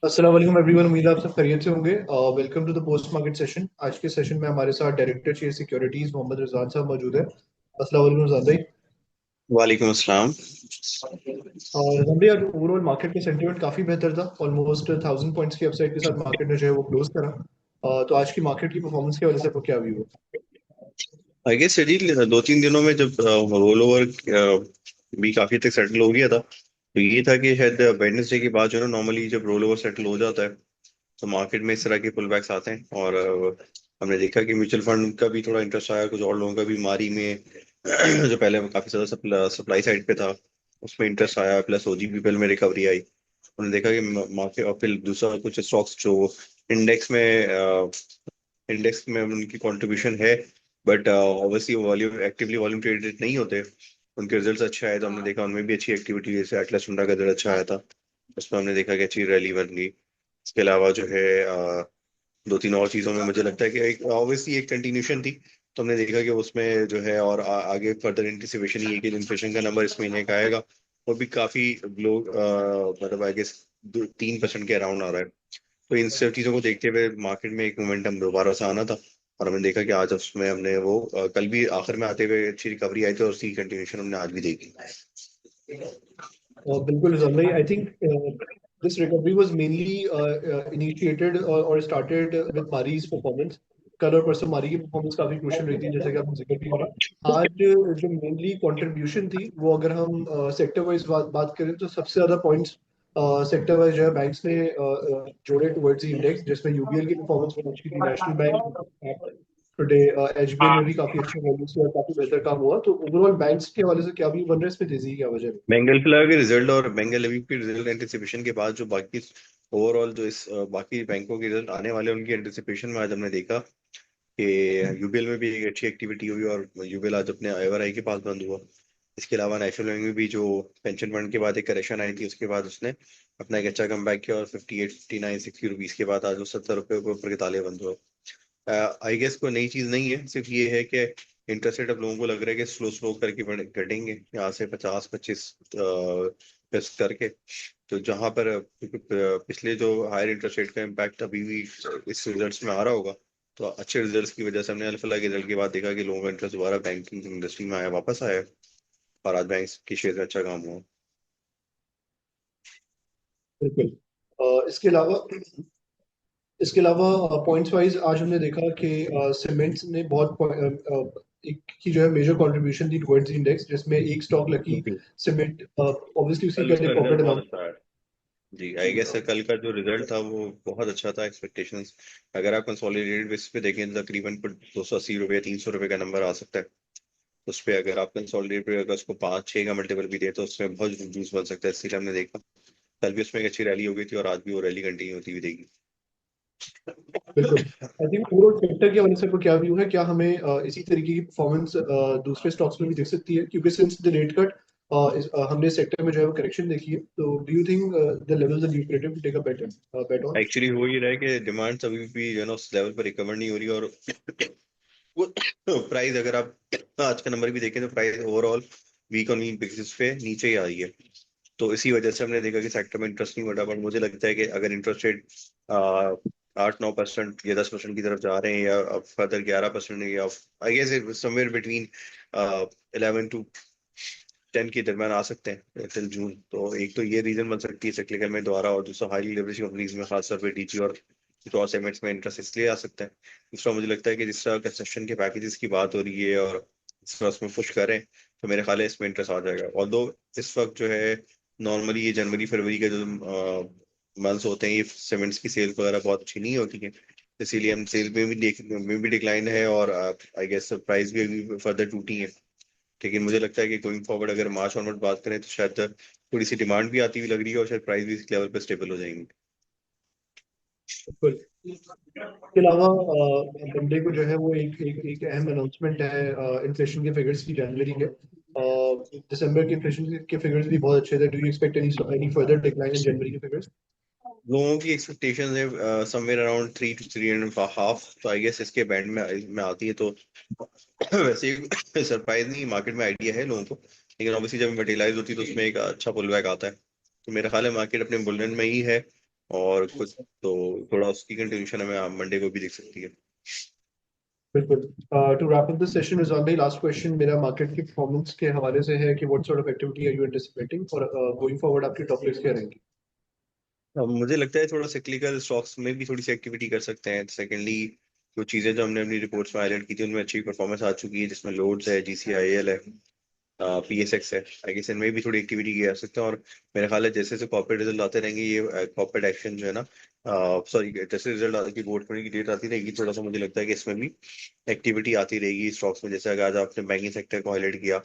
अस्सलाम वालेकुम एवरीवन। उम्मीद है आप सब खैरियत से होंगे। Welcome to the post market session. आज के सेशन में हमारे साथ director share securities Mohammed Rizwan साहब मौजूद है। अस्सलाम वालेकुम रिजवान भाई। वालेकुम अस्सलाम। और रिजवान भाई, आज ओवरऑल मार्केट का सेंटीमेंट काफी बेहतर था। ऑलमोस्ट 1000 पॉइंट्स की अपसाइड के साथ मार्केट ने जो है वो क्लोज करा। तो आज की मार्केट की परफॉर्मेंस की वजह से आपको क्या व्यू है? आई गेस शरीर 2-3 दिनों में जब रोल ओवर भी काफी तक सेटल हो गया था, तो ये था कि शायद वेडनेसडे के बाद जो है ना, नॉर्मली जब रोल ओवर सेटल हो जाता है तो मार्केट में इस तरह के पुल बैक्स आते हैं। और हमने देखा कि म्यूचुअल फंड का भी थोड़ा इंटरेस्ट आया, कुछ और लोगों का भी मारी में जो पहले काफी ज्यादा सप्लाई साइड पे था उसमें इंटरेस्ट आया, प्लस ओजीपीपीएल में रिकवरी आई। हमने देखा कि मार्केट और फिर दूसरा कुछ स्टॉक्स जो इंडेक्स में इंडेक्स में उनकी कंट्रीब्यूशन है, but obviously volume actively volume traded नहीं होते। उनके रिजल्ट्स अच्छे आए तो हमने देखा उनमें भी अच्छी एक्टिविटी, जैसे एटलस मुंडा का रिजल्ट अच्छा आया था, उसमें हमने देखा कि अच्छी रैली बन गई। इसके अलावा जो है दो तीन और चीजों में मुझे लगता है कि एक ऑब्वियसली एक कंटिन्यूशन थी। तो हमने देखा कि उसमें जो है और आगे फर्दर एंटिसिपेशन ये है कि इन्फ्लेशन का नंबर इस महीने का आएगा, वो भी काफी लोग मतलब आई गेस 3% के अराउंड आ रहा है। तो इन सब चीजों को देखते हुए मार्केट में एक मोमेंटम दोबारा से आना था, और हमने देखा कि आज उसमें हमने वो कल भी आखिर में आते हुए अच्छी रिकवरी आई थी, और उसकी कंटिन्यूशन हमने आज भी देखी। बिल्कुल रिजवान भाई, I think this recovery was mainly initiated और स्टार्टेड विद मारीज परफॉर्मेंस। कल और परसों मारी की परफॉर्मेंस काफी क्रूशियल रही थी, जैसे कि आपने जिक्र किया। आज जो मेनली कंट्रीब्यूशन थी वो, अगर हम सेक्टर वाइज बात करें, तो सबसे ज्यादा पॉइंट्स सेक्टर वाइज जो है बैंक्स ने जोड़े टुवर्ड्स द इंडेक्स, जिसमें यूबीएल की परफॉर्मेंस बहुत अच्छी थी, नेशनल बैंक टुडे, एचबीएल में भी काफी अच्छे वॉल्यूम्स और काफी बेहतर काम हुआ। तो ओवरऑल बैंक्स के हवाले से क्या भी बन रहा है, इसमें तेजी की क्या वजह है? बेंगल फिलहाल के रिजल्ट और बेंगल अभी के रिजल्ट एंटिसिपेशन के बाद जो बाकी ओवरऑल जो इस बाकी बैंकों के रिजल्ट आने वाले हैं, उनकी एंटिसिपेशन में आज हमने देखा कि यूबीएल में भी एक अच्छी एक्टिविटी हुई, और यूबीएल आज अपने एवरआई के पास बंद हुआ। इसके अलावा नेशनल बैंक में भी जो पेंशन फंड के बाद एक करेक्शन आई थी, उसके बाद उसने अपना एक अच्छा कम बैक किया, और 58-59-60 रुपीज के बाद आज वो 70 रुपये के ऊपर के ताले बंद हुआ। आई गेस कोई नई चीज नहीं है, सिर्फ ये है कि इंटरेस्ट रेट अब लोगों को लग रहा है कि स्लो स्लो करके घटेंगे, यहाँ से 50-25 पिप्स करके। तो जहां पर पिछले जो हायर इंटरेस्ट रेट का इम्पैक्ट अभी भी इस रिजल्ट्स में आ रहा होगा, तो अच्छे रिजल्ट्स की वजह से हमने अल्फा के रिजल्ट के बाद देखा कि लोगों का इंटरेस्ट दोबारा बैंकिंग इंडस्ट्री में आया, वापस आया, और आज बैंक की शेयर में अच्छा काम हुआ। बिल्कुल। इसके अलावा पॉइंट्स वाइज आज हमने देखा कि सीमेंट्स ने बहुत एक की जो है मेजर कंट्रीब्यूशन दी टुवर्ड्स इंडेक्स, जिसमें एक स्टॉक लकी जी। सीमेंट, ऑब्वियसली उसकी कल कल उसका एक रिजल्ट प्रॉफिट बहुत अनाउंस। अच्छा है। जी, आई गेस कल का जो रिजल्ट था वो बहुत अच्छा था, एक्सपेक्टेशंस अगर आप कंसोलिडेटेड बेसिस पे देखें तो तकरीबन 280 रुपये 300 रुपये का नंबर आ सकता है। उस पे अगर आप कंसोलिडेट पे अगर उसको 5-6 का मल्टीपल भी दे तो उसमें बहुत जूस बन सकता है, इसलिए हमने देखा कल भी उसमें एक अच्छी रैली हो गई थी, और आज भी वो रैली कंटिन्यू होती हुई देगी। बिल्कुल। आई थिंक ओवरऑल सेक्टर के हवाले से आपको क्या व्यू है? क्या हमें इसी तरीके की परफॉर्मेंस दूसरे स्टॉक्स में भी देख सकती है? क्योंकि सिंस द रेट कट हमने सेक्टर में जो है वो करेक्शन देखी है। तो do you think the levels are lucrative to take a bet on? Actually हो ही रहा है कि डिमांड अभी भी जो है ना उस लेवल पर रिकवर नहीं हो रही, और वो प्राइस अगर आप आज का नंबर भी देखें तो price overall week on week basis पे नीचे ही आ रही है। तो इसी वजह से हमने देखा कि सेक्टर में इंटरेस्ट नहीं बढ़ा, बट मुझे लगता है कि अगर इंटरेस्ट रेट 8-9% या 10% की तरफ जा रहे हैं, या फर्दर 11%, या I guess somewhere between 11 to 10 के दरम्यान आ सकते हैं टिल जून, तो एक तो ये रीजन बन सकती है सिक्लिकल में दोबारा, और दूसरा हाईली लेवरेज कंपनीज में खासतौर पे डीजी और कुछ और सेगमेंट्स में इंटरेस्ट इसलिए आ सकता है। दूसरा मुझे लगता है कि जिस तरह कंस्ट्रक्शन के पैकेजेस की बात हो रही है और इस तरह उसमें पुश करें, तो मेरे ख्याल है इसमें इंटरेस्ट आ जाएगा। ऑल्दो इस वक्त जो है नॉर्मली ये जनवरी फरवरी के जो मंथ्स होते हैं, ये सीमेंट्स की सेल वगैरह बहुत अच्छी नहीं होती है, इसीलिए हम सेल में भी डिक्लाइन है, और आई गेस प्राइस भी अभी फर्दर टूटी है। लेकिन मुझे लगता है कि गोइंग फॉरवर्ड अगर मार्च ऑनवर्ड बात करें तो शायद थोड़ी सी डिमांड भी आती हुई लग रही है, और शायद प्राइस भी इस लेवल पर स्टेबल हो जाएंगे। बिल्कुल। इसके अलावा मंडे को जो है वो एक अहम अनाउंसमेंट है इन्फ्लेशन के फिगर्स की, जनवरी के। दिसंबर के इन्फ्लेशन के फिगर्स भी बहुत अच्छे थे। Do you expect any further decline in जनवरी के फिगर्स? लोगों की एक्सपेक्टेशंस है समवेयर अराउंड 3 to 3.5, तो आई गेस इसके बैंड में आती है, तो वैसे सरप्राइज नहीं, मार्केट में आइडिया है लोगों को, लेकिन ऑब्वियसली जब मटेरियलाइज होती है तो उसमें एक अच्छा पुल बैक आता है। तो मेरा ख्याल है मार्केट अपने बुलरन में ही है, और कुछ तो थोड़ा उसकी कंटिन्यूशन हमें मंडे को भी दिख सकती है। बिल्कुल। To wrap up this session, Rizwan भाई, लास्ट क्वेश्चन मेरा मार्केट की परफॉर्मेंस के हवाले से है कि what sort of activity are you anticipating or going forward आपकी टॉप पिक्स क्या रहेंगी? मुझे लगता है थोड़ा सिक्लिकल स्टॉक्स में भी थोड़ी सी एक्टिविटी कर सकते हैं। सेकेंडली, जो चीजें जो हमने अपनी रिपोर्ट्स में हाईलाइट की थी उनमें अच्छी परफॉर्मेंस आ चुकी है, जिसमें लोड्स है, जीसीआईएल है, पीएसएक्स है। आई गेस इनमें भी थोड़ी एक्टिविटी की जा सकते हैं। और मेरा ख्याल है जैसे जैसे कॉर्पोरेट रिजल्ट आते रहेंगे, ये कॉर्पोरेट एक्शन जो है ना, सॉरी, जैसे रिजल्ट की बोर्ड की डेट आती रहेगी, थोड़ा सा मुझे लगता है कि इसमें भी एक्टिविटी आती रहेगी स्टॉक्स में। जैसे अगर आज आपने बैंकिंग सेक्टर को हाईलाइट किया,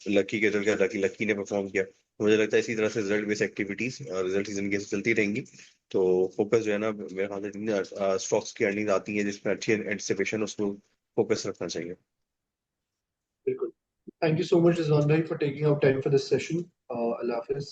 लकी के रिजल्ट, लकी ने परफॉर्म किया, तो मुझे लगता है इसी तरह से result based activities result season की चलती रहेंगी। तो फोकस जो है ना, मेरे ख्याल से स्टॉक्स की अर्निंग आती है जिसमें अच्छी एंटिसिपेशन, उसको फोकस रखना चाहिए। बिल्कुल। Thank you so much Rizwan भाई for taking out time for this session. अल्लाह हाफिज।